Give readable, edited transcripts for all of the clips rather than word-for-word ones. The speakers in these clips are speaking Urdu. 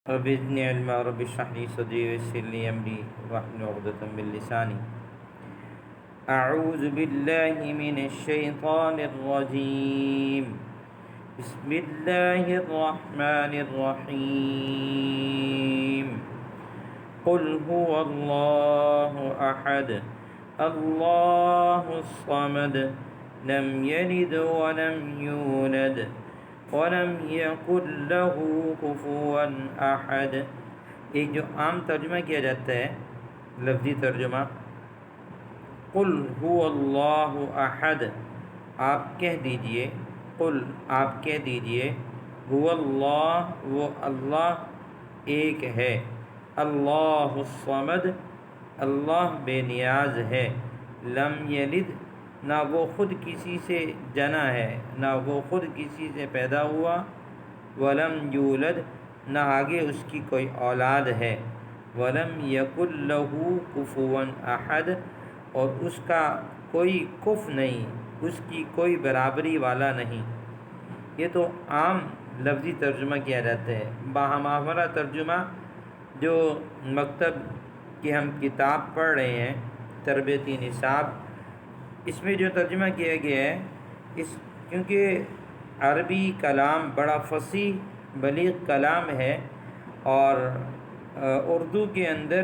رب زدنی علما رب اشرح لي صدری ويسر لي امری واحلل عقدة من لسانی اعوذ باللہ من الشیطان الرجیم بسم اللہ الرحمن الرحیم قل هو اللہ احد اللہ الصمد لم یلد ولم یولد ولم یکن لہ کفوا احد۔ ایک جو عام ترجمہ کیا جاتا ہے، لفظی ترجمہ، قل هو اللہ احد، آپ کہہ دیجئے، قل آپ کہہ دیجئے، هو اللہ، وہ اللہ ایک ہے، اللہ الصمد، اللہ بے نیاز ہے، لم یلد، نہ وہ خود کسی سے جنا ہے، نہ وہ خود کسی سے پیدا ہوا، ولم یولد، نہ آگے اس کی کوئی اولاد ہے، ولم یکن لہ کفوا احد، اور اس کا کوئی کف نہیں، اس کی کوئی برابری والا نہیں۔ یہ تو عام لفظی ترجمہ کیا جاتا ہے۔ باہمہ ترجمہ جو مکتب کی ہم کتاب پڑھ رہے ہیں، تربیتی نصاب، اس میں جو ترجمہ کیا گیا ہے، کیونکہ عربی کلام بڑا فصیح بلیغ کلام ہے، اور اردو کے اندر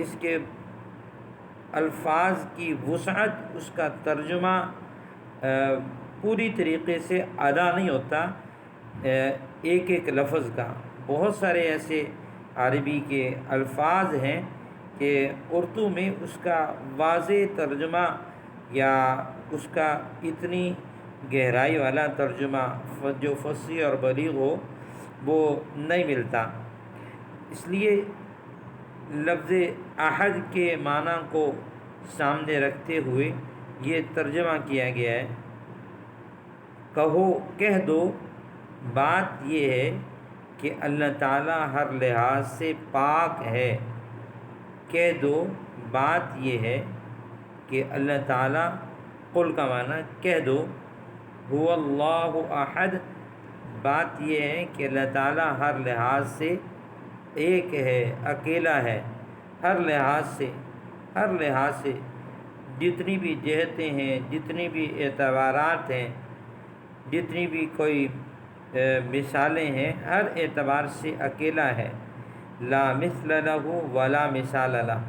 اس کے الفاظ کی وسعت، اس کا ترجمہ پوری طریقے سے ادا نہیں ہوتا ایک ایک لفظ کا۔ بہت سارے ایسے عربی کے الفاظ ہیں کہ اردو میں اس کا واضح ترجمہ یا اس کا اتنی گہرائی والا ترجمہ جو فصیح اور بلیغ ہو وہ نہیں ملتا۔ اس لیے لفظ احد کے معنی کو سامنے رکھتے ہوئے یہ ترجمہ کیا گیا ہے۔ کہو، کہہ دو، بات یہ ہے کہ اللہ تعالیٰ ہر لحاظ سے پاک ہے۔ کہہ دو، بات یہ ہے کہ اللہ تعالیٰ، قل کا معنی کہہ دو، هو اللہ احد، بات یہ ہے کہ اللہ تعالیٰ ہر لحاظ سے ایک ہے، اکیلا ہے، ہر لحاظ سے جتنی بھی جہتیں ہیں، جتنی بھی اعتبارات ہیں، جتنی بھی کوئی مثالیں ہیں، ہر اعتبار سے اکیلا ہے۔ لا مثل لہ ولا مثال لہ۔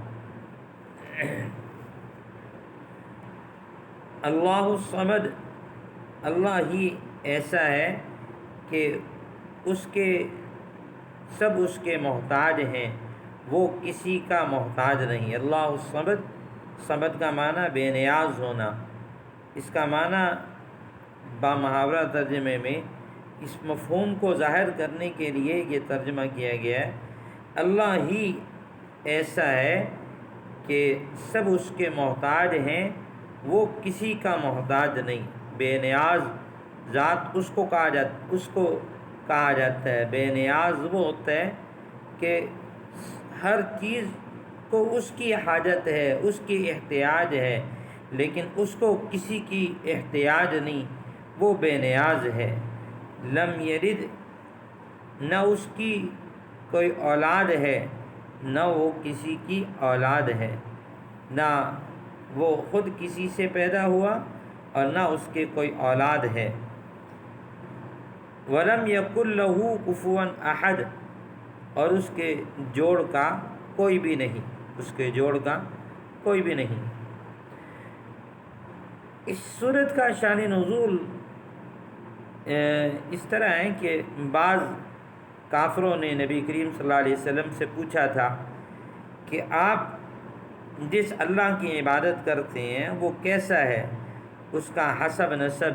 اللہ الصمد، اللہ ہی ایسا ہے کہ سب اس کے محتاج ہیں، وہ کسی کا محتاج نہیں۔ اللہ الصمد، صمد کا معنی بے نیاز ہونا۔ اس کا معنی بامحاورہ ترجمے میں اس مفہوم کو ظاہر کرنے کے لیے یہ ترجمہ کیا گیا ہے، اللہ ہی ایسا ہے کہ سب اس کے محتاج ہیں، وہ کسی کا محتاج نہیں۔ بے نیاز ذات اس کو کہا جاتا ہے۔ بے نیاز وہ ہوتا ہے کہ ہر چیز کو اس کی حاجت ہے، اس کی احتیاج ہے، لیکن اس کو کسی کی احتیاج نہیں، وہ بے نیاز ہے۔ لم یلد، نہ اس کی کوئی اولاد ہے، نہ وہ کسی کی اولاد ہے، نہ وہ خود کسی سے پیدا ہوا اور نہ اس کے کوئی اولاد ہے۔ ولم یکن لہ کفوا احد، اور اس کے جوڑ کا کوئی بھی نہیں، اس کے جوڑ کا کوئی بھی نہیں۔ اس سورت کا شان نزول اس طرح ہے کہ بعض کافروں نے نبی کریم صلی اللہ علیہ وسلم سے پوچھا تھا کہ آپ جس اللہ کی عبادت کرتے ہیں وہ کیسا ہے، اس کا حسب نسب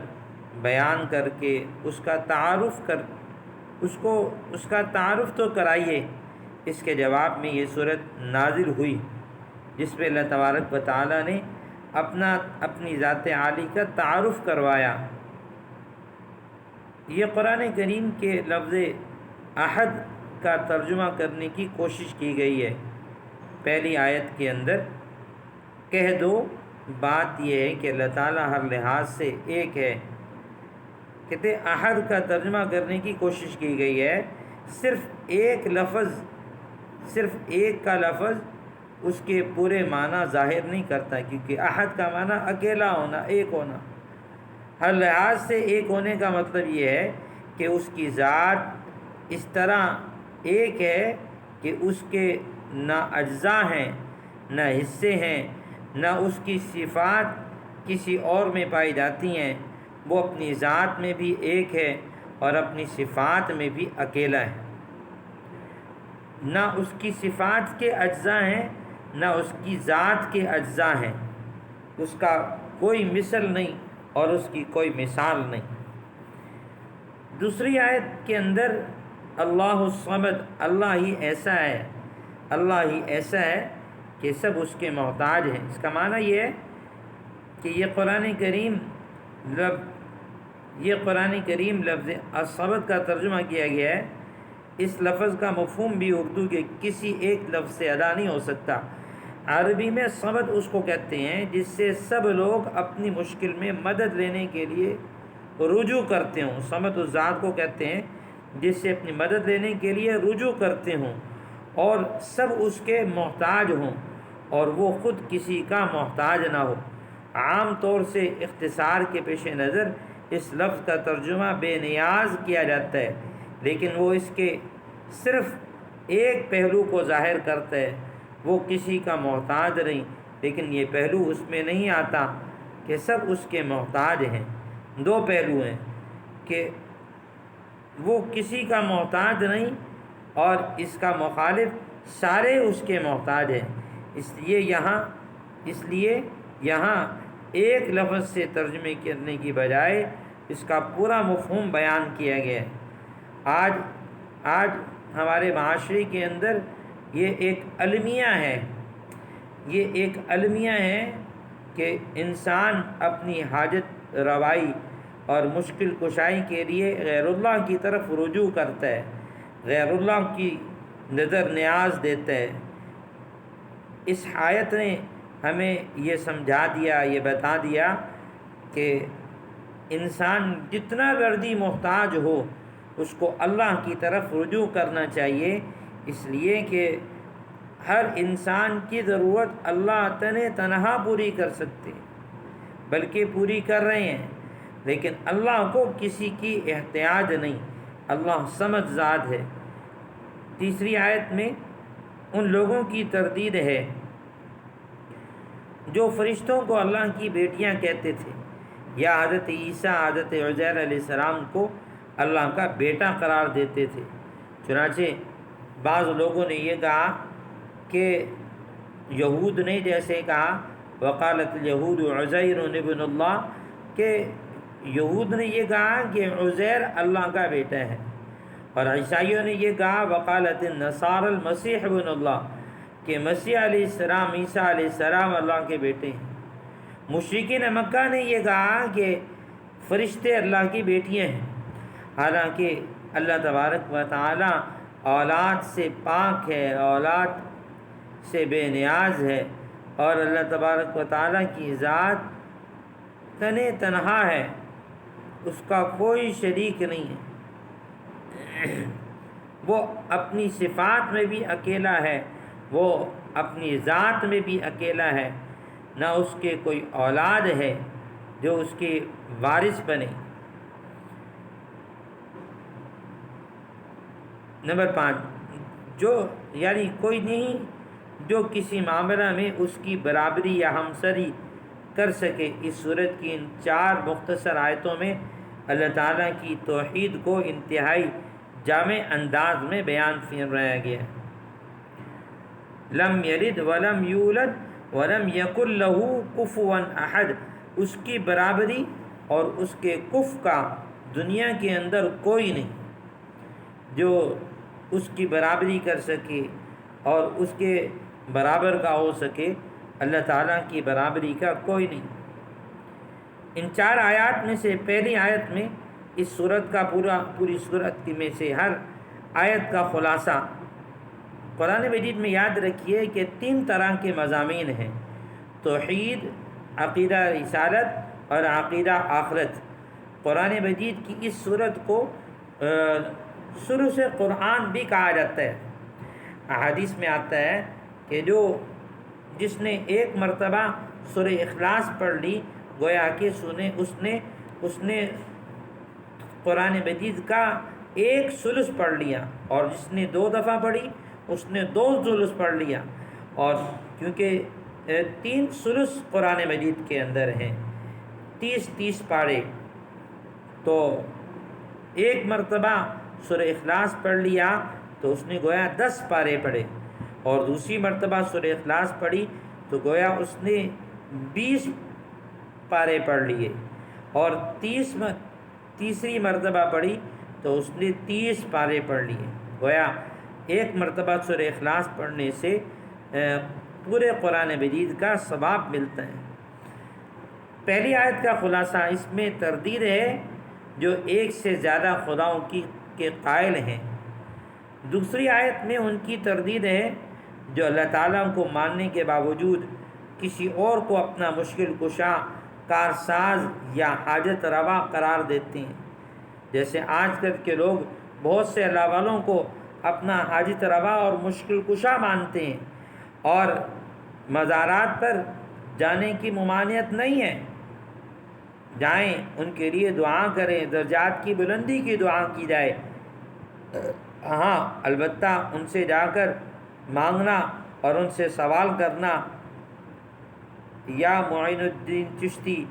بیان کر کے اس کا تعارف تو کرائیے۔ اس کے جواب میں یہ صورت نازل ہوئی جس پہ اللہ تبارک و تعالیٰ نے اپنی ذات عالی کا تعارف کروایا۔ یہ قرآن کریم کے لفظ احد کا ترجمہ کرنے کی کوشش کی گئی ہے۔ پہلی آیت کے اندر کہہ دو، بات یہ ہے کہ اللہ تعالیٰ ہر لحاظ سے ایک ہے۔ کہتے احد کا ترجمہ کرنے کی کوشش کی گئی ہے صرف ایک کا لفظ اس کے پورے معنی ظاہر نہیں کرتا، کیونکہ احد کا معنی اکیلا ہونا، ایک ہونا۔ ہر لحاظ سے ایک ہونے کا مطلب یہ ہے کہ اس کی ذات اس طرح ایک ہے کہ اس کے نہ اجزاء ہیں، نہ حصے ہیں، نہ اس کی صفات کسی اور میں پائی جاتی ہیں۔ وہ اپنی ذات میں بھی ایک ہے اور اپنی صفات میں بھی اکیلا ہے۔ نہ اس کی صفات کے اجزاء ہیں، نہ اس کی ذات کے اجزاء ہیں۔ اس کا کوئی مثل نہیں اور اس کی کوئی مثال نہیں۔ دوسری آیت کے اندر اللہ الصمد، اللہ ہی ایسا ہے کہ سب اس کے محتاج ہیں۔ اس کا معنی یہ ہے کہ یہ قرآن کریم لفظ الصمد کا ترجمہ کیا گیا ہے۔ اس لفظ کا مفہوم بھی اردو کے کسی ایک لفظ سے ادا نہیں ہو سکتا۔ عربی میں صمد اس کو کہتے ہیں جس سے سب لوگ اپنی مشکل میں مدد لینے کے لیے رجوع کرتے ہوں۔ صمد اس ذات کو کہتے ہیں جس سے اپنی مدد لینے کے لیے رجوع کرتے ہوں اور سب اس کے محتاج ہوں اور وہ خود کسی کا محتاج نہ ہو۔ عام طور سے اختصار کے پیش نظر اس لفظ کا ترجمہ بے نیاز کیا جاتا ہے، لیکن وہ اس کے صرف ایک پہلو کو ظاہر کرتا ہے، وہ کسی کا محتاج نہیں، لیکن یہ پہلو اس میں نہیں آتا کہ سب اس کے محتاج ہیں۔ دو پہلو ہیں کہ وہ کسی کا محتاج نہیں اور اس کا مخالف سارے اس کے محتاج ہیں۔ اس لیے یہاں ایک لفظ سے ترجمے کرنے کی بجائے اس کا پورا مفہوم بیان کیا گیا ہے۔ آج ہمارے معاشرے کے اندر یہ ایک المیہ ہے کہ انسان اپنی حاجت روائی اور مشکل کشائی کے لیے غیر اللہ کی طرف رجوع کرتا ہے، غیر اللہ کی نظر نیاز دیتا ہے۔ اس آیت نے ہمیں یہ سمجھا دیا، یہ بتا دیا کہ انسان جتنا گردی محتاج ہو اس کو اللہ کی طرف رجوع کرنا چاہیے، اس لیے کہ ہر انسان کی ضرورت اللہ تنہا پوری کر سکتے ہیں، بلکہ پوری کر رہے ہیں، لیکن اللہ کو کسی کی احتیاج نہیں۔ اللہ صمد ذات ہے۔ تیسری آیت میں ان لوگوں کی تردید ہے جو فرشتوں کو اللہ کی بیٹیاں کہتے تھے یا حضرت عیسیٰ حضرت عزیر علیہ السلام کو اللہ کا بیٹا قرار دیتے تھے۔ چنانچہ بعض لوگوں نے یہ کہا کہ یہود نے جیسے کہا وقالت الیہود عزیر ابن اللہ، کہ یہود نے یہ کہا کہ عزیر اللہ کا بیٹا ہے، اور عیسائیوں نے یہ کہا وقالت النصارى المسیح ابن اللہ، کہ مسیح علیہ السلام عیسیٰ علیہ السلام اللہ کے بیٹے ہیں۔ مشرکین مکہ نے یہ کہا کہ فرشتے اللہ کی بیٹیاں ہیں، حالانکہ اللہ تبارک و تعالی اولاد سے پاک ہے، اولاد سے بے نیاز ہے، اور اللہ تبارک و تعالی کی ذات تنہا ہے، اس کا کوئی شریک نہیں ہے۔ وہ اپنی صفات میں بھی اکیلا ہے، وہ اپنی ذات میں بھی اکیلا ہے، نہ اس کے کوئی اولاد ہے جو اس کے وارث بنے۔ نمبر 5، یعنی کوئی نہیں جو کسی معاملہ میں اس کی برابری یا ہمسری کر سکے۔ اس صورت کی ان 4 مختصر آیتوں میں اللہ تعالیٰ کی توحید کو انتہائی جامع انداز میں بیان فرمایا گیا ہے۔ لم یلد ولم یولد ولم یکن لہ کفوا احد، اس کی برابری اور اس کے کف کا دنیا کے اندر کوئی نہیں جو اس کی برابری کر سکے اور اس کے برابر کا ہو سکے۔ اللہ تعالیٰ کی برابری کا کوئی نہیں۔ ان 4 آیات میں سے پہلی آیت میں اس صورت کا پوری صورت میں سے ہر آیت کا خلاصہ قرآن مجید میں یاد رکھیے کہ 3 طرح کے مضامین ہیں: توحید، عقیدہ رسالت اور عقیدہ آخرت۔ قرآن مجید کی اس صورت کو سلس قرآن بھی کہا جاتا ہے۔ احادیث میں آتا ہے کہ جس نے ایک مرتبہ سورہ اخلاص پڑھ لی گویا کہ اس نے قرآن مجید کا ایک ثلث پڑھ لیا، اور جس نے 2 دفعہ پڑھی اس نے 2 ثلث پڑھ لیا۔ اور کیونکہ 3 ثلث قرآن مجید کے اندر ہیں، 30 پارے، تو ایک مرتبہ سورہ اخلاص پڑھ لیا تو اس نے گویا 10 پارے پڑھے، اور دوسری مرتبہ سورہ اخلاص پڑھی تو گویا اس نے 20 پارے پڑھ لیے، اور تیسری مرتبہ پڑھی تو اس نے 30 پارے پڑھ لیے۔ گویا ایک مرتبہ سورہ اخلاص پڑھنے سے پورے قرآن مجید کا ثواب ملتا ہے۔ پہلی آیت کا خلاصہ اس میں تردید ہے جو ایک سے زیادہ خداؤں کے قائل ہیں۔ دوسری آیت میں ان کی تردید ہے جو اللہ تعالیٰ کو ماننے کے باوجود کسی اور کو اپنا مشکل کشا، کارساز یا حاجت روا قرار دیتے ہیں۔ جیسے آج کل کے لوگ بہت سے اللہ والوں کو اپنا حاجت روا اور مشکل کشا مانتے ہیں، اور مزارات پر جانے کی ممانعت نہیں ہے، جائیں، ان کے لیے دعا کریں، درجات کی بلندی کی دعا کی جائے، ہاں البتہ ان سے جا کر مانگنا اور ان سے سوال کرنا یا معین الدین چشتی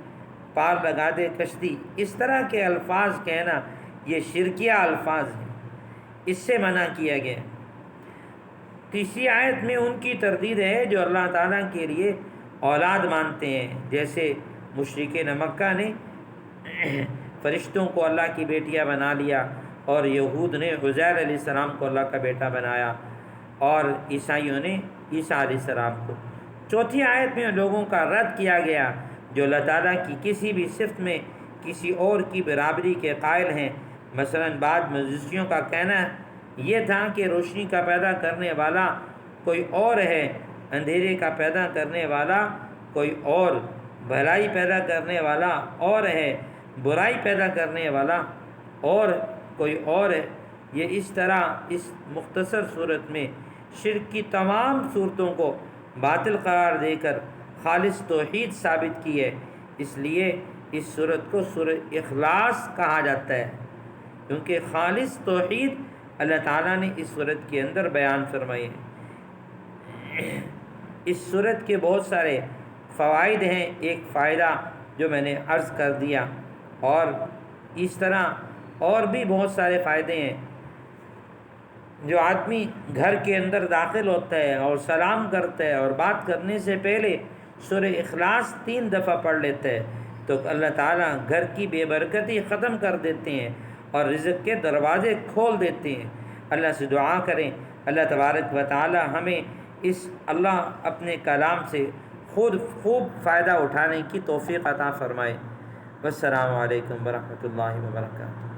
پار لگا دے کشتی، اس طرح کے الفاظ کہنا یہ شرکیہ الفاظ ہیں، اس سے منع کیا گیا۔ تیسری آیت میں ان کی تردید ہے جو اللہ تعالیٰ کے لیے اولاد مانتے ہیں، جیسے مشرکین مکہ نے فرشتوں کو اللہ کی بیٹیاں بنا لیا، اور یہود نے عزیر علیہ السلام کو اللہ کا بیٹا بنایا، اور عیسائیوں نے عیسیٰ علیہ السلام کو۔ چوتھی آیت میں لوگوں کا رد کیا گیا جو اللہ تعالیٰ کی کسی بھی صفت میں کسی اور کی برابری کے قائل ہیں۔ مثلا بعض مجوسیوں کا کہنا یہ تھا کہ روشنی کا پیدا کرنے والا کوئی اور ہے، اندھیرے کا پیدا کرنے والا کوئی اور، بھلائی پیدا کرنے والا اور ہے، برائی پیدا کرنے والا اور کوئی اور ہے۔ یہ اس طرح اس مختصر صورت میں شرک کی تمام صورتوں کو باطل قرار دے کر خالص توحید ثابت کی ہے۔ اس لیے اس صورت کو سورہ اخلاص کہا جاتا ہے، کیونکہ خالص توحید اللہ تعالیٰ نے اس صورت کے اندر بیان فرمائی ہے۔ اس صورت کے بہت سارے فوائد ہیں، ایک فائدہ جو میں نے عرض کر دیا، اور اس طرح اور بھی بہت سارے فائدے ہیں۔ جو آدمی گھر کے اندر داخل ہوتا ہے اور سلام کرتا ہے اور بات کرنے سے پہلے سورہ اخلاص 3 دفعہ پڑھ لیتا ہے تو اللہ تعالیٰ گھر کی بے برکتی ختم کر دیتے ہیں اور رزق کے دروازے کھول دیتے ہیں۔ اللہ سے دعا کریں اللہ تبارک و تعالی ہمیں اللہ اپنے کلام سے خوب فائدہ اٹھانے کی توفیق عطا فرمائے۔ والسلام علیکم ورحمۃ اللہ وبرکاتہ۔